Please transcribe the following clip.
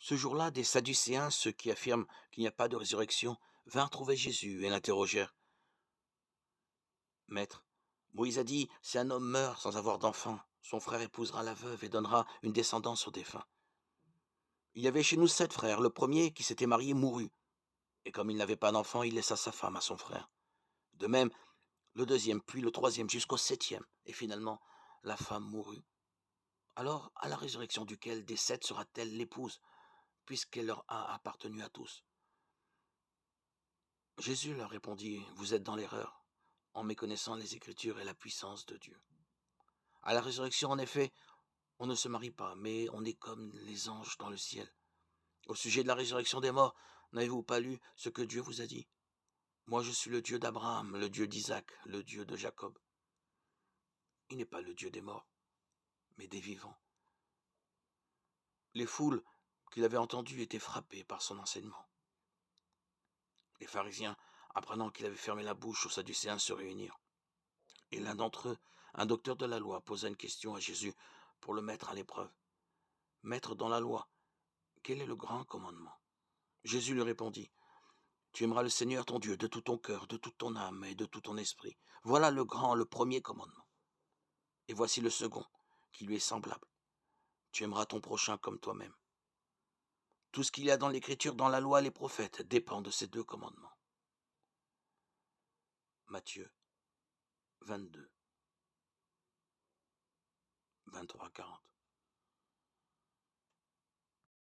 Ce jour-là, des Sadducéens, ceux qui affirment qu'il n'y a pas de résurrection, vinrent trouver Jésus et l'interrogèrent. Maître, Moïse a dit, si un homme meurt sans avoir d'enfant, son frère épousera la veuve et donnera une descendance au défunt. Il y avait chez nous 7 frères. Le premier qui s'était marié mourut, et comme il n'avait pas d'enfant, il laissa sa femme à son frère. De même, le deuxième, puis le troisième, jusqu'au 7e, et finalement, la femme mourut. Alors, à la résurrection duquel des 7 sera-t-elle l'épouse, puisqu'elle leur a appartenu à tous? Jésus leur répondit, vous êtes dans l'erreur, en méconnaissant les Écritures et la puissance de Dieu. À la résurrection, en effet, on ne se marie pas, mais on est comme les anges dans le ciel. Au sujet de la résurrection des morts, n'avez-vous pas lu ce que Dieu vous a dit? Moi, je suis le Dieu d'Abraham, le Dieu d'Isaac, le Dieu de Jacob. Il n'est pas le Dieu des morts, mais des vivants. Les foules qu'il avait entendues étaient frappées par son enseignement. Les pharisiens, apprenant qu'il avait fermé la bouche aux Sadducéens, se réunirent. Et l'un d'entre eux, un docteur de la loi, posa une question à Jésus pour le mettre à l'épreuve. Maître, dans la loi, quel est le grand commandement? Jésus lui répondit, tu aimeras le Seigneur ton Dieu de tout ton cœur, de toute ton âme et de tout ton esprit. Voilà le grand, le premier commandement. Et voici le second, qui lui est semblable. Tu aimeras ton prochain comme toi-même. Tout ce qu'il y a dans l'Écriture, dans la loi et les prophètes, dépend de ces 2 commandements. Matthieu 22, 23, 40.